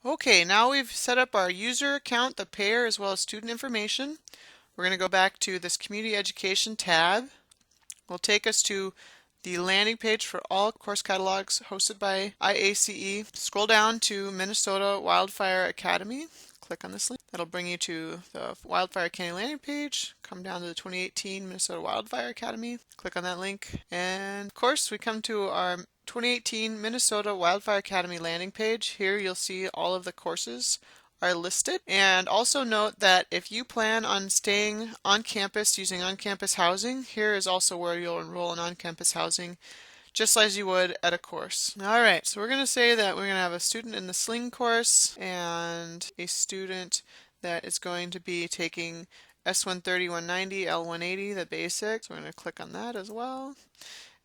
Okay, now we've set up our user account, the payer, as well as student information. We're going to go back to this Community Education tab. Will take us to the landing page for all course catalogs hosted by IACE. Scroll down to Minnesota Wildfire Academy. Click on this link. That'll bring you to the Wildfire Academy landing page. Come down to the 2018 Minnesota Wildfire Academy. Click on that link. And of course, we come to our 2018 Minnesota Wildfire Academy landing page. Here you'll see all of the courses are listed. And also note that if you plan on staying on campus using on-campus housing, here is also where you'll enroll in on-campus housing, just as you would at a course. All right, so we're going to say that we're going to have a student in the Sling course and a student that is going to be taking S130, 190, L180, the basics. So we're going to click on that as well.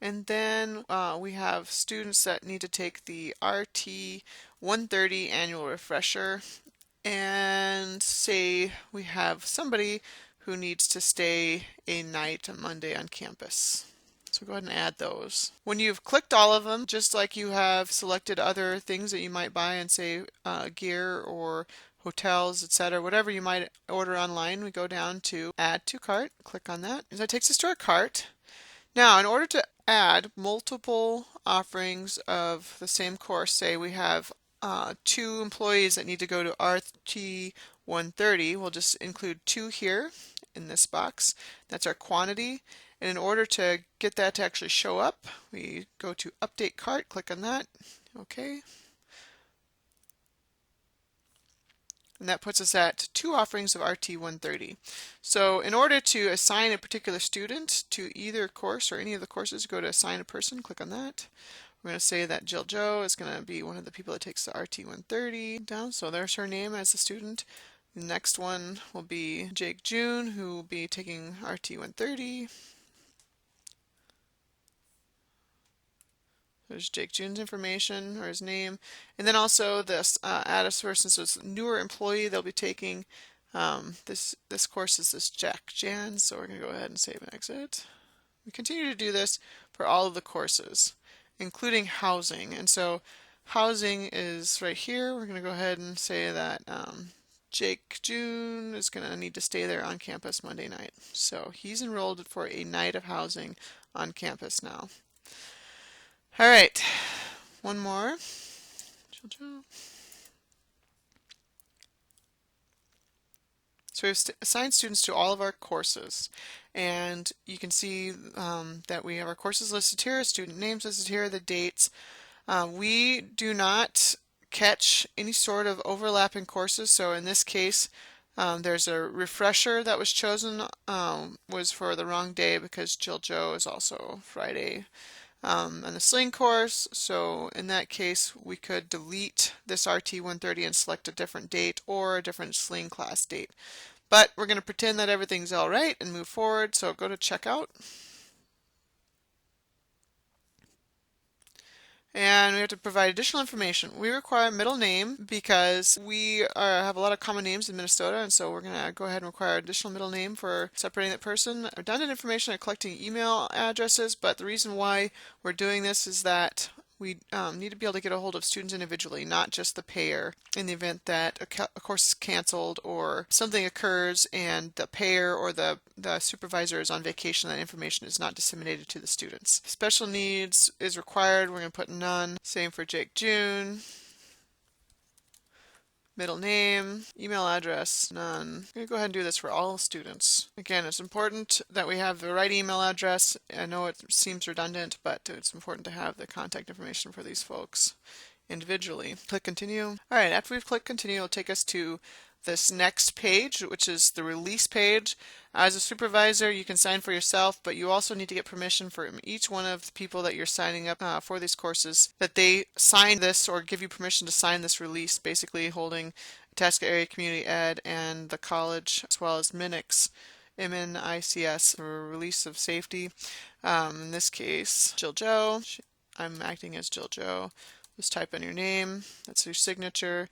And then we have students that need to take the RT 130 annual refresher, and say we have somebody who needs to stay a night on Monday on campus. So go ahead and add those. When you've clicked all of them, just like you have selected other things that you might buy and say gear or hotels, etc., whatever you might order online, we go down to add to cart, click on that, and that takes us to our cart. Now, in order to add multiple offerings of the same course, say we have two employees that need to go to RT 130, we'll just include two here in this box. That's our quantity. And in order to get that to actually show up, we go to Update Cart, click on that. Okay. And that puts us at two offerings of RT 130. So in order to assign a particular student to either course or any of the courses, go to Assign a Person, click on that. We're going to say that Jill Joe is going to be one of the people that takes the RT 130 down. So there's her name as a student. The next one will be Jake June, who will be taking RT 130. There's Jake June's information or his name. And then also this add a person, so it's a newer employee they'll be taking. This course is this Jack Jan, so we're going to go ahead and save and exit. We continue to do this for all of the courses, including housing. And so housing is right here. We're going to go ahead and say that Jake June is going to need to stay there on campus Monday night. So he's enrolled for a night of housing on campus now. All right, one more. So we've assigned students to all of our courses, and you can see that we have our courses listed here, student names listed here, the dates. We do not catch any sort of overlapping courses, so in this case there's a refresher that was chosen was for the wrong day because Jill Joe is also Friday on the Sling course, so in that case we could delete this RT 130 and select a different date or a different Sling class date. But we're going to pretend that everything's all right and move forward, so go to checkout. And we have to provide additional information. We require a middle name because we have a lot of common names in Minnesota, and so we're going to go ahead and require additional middle name for separating that person. Redundant information and collecting email addresses, but the reason why we're doing this is that we need to be able to get a hold of students individually, not just the payer, in the event that a course is canceled or something occurs and the payer or the supervisor is on vacation, that information is not disseminated to the students. Special needs is required. We're going to put none. Same for Jake June. Middle name, email address, none. I'm going to go ahead and do this for all students. Again, it's important that we have the right email address. I know it seems redundant, but it's important to have the contact information for these folks individually. Click continue. All right, after we've clicked continue, it'll take us to this next page, which is the release page. As a supervisor, you can sign for yourself, but you also need to get permission from each one of the people that you're signing up for these courses, that they sign this or give you permission to sign this release, basically holding Itasca Area Community Ed and the college, as well as MNICS, MNICS, for release of safety. In this case, Jill Joe. I'm acting as Jill Joe. Just type in your name, that's your signature,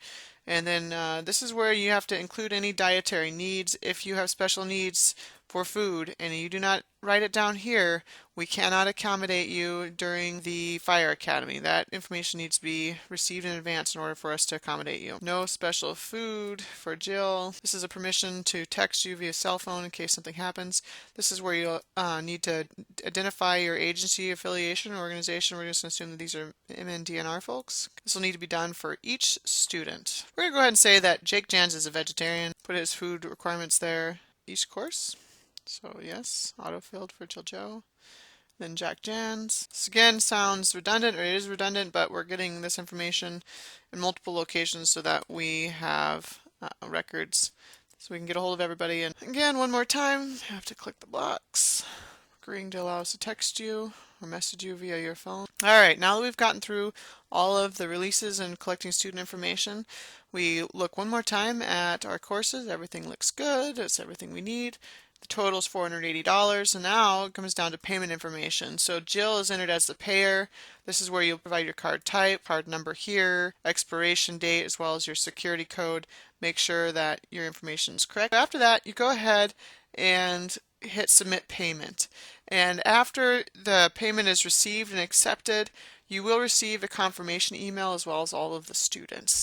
and then this is where you have to include any dietary needs. If you have special needs for food and you do not write it down here, we cannot accommodate you during the Fire Academy. That information needs to be received in advance in order for us to accommodate you. No special food for Jill. This is a permission to text you via cell phone in case something happens. This is where you'll need to identify your agency, affiliation, or organization. We're just going to assume that these are MNDNR folks. This will need to be done for each student. We're going to go ahead and say that Jake Jans is a vegetarian. Put his food requirements there each course. So yes, autofilled for Jill Joe. Then Jack Jans. This again sounds redundant, or it is redundant, but we're getting this information in multiple locations so that we have records so we can get a hold of everybody. And again, one more time, have to click the box. Agreeing to allow us to text you or message you via your phone. Alright, now that we've gotten through all of the releases and collecting student information, we look one more time at our courses. Everything looks good. It's everything we need. The total is $480, and now it comes down to payment information. So Jill is entered as the payer. This is where you'll provide your card type, card number here, expiration date, as well as your security code. Make sure that your information is correct. After that, you go ahead and hit submit payment. And after the payment is received and accepted, you will receive a confirmation email as well as all of the students.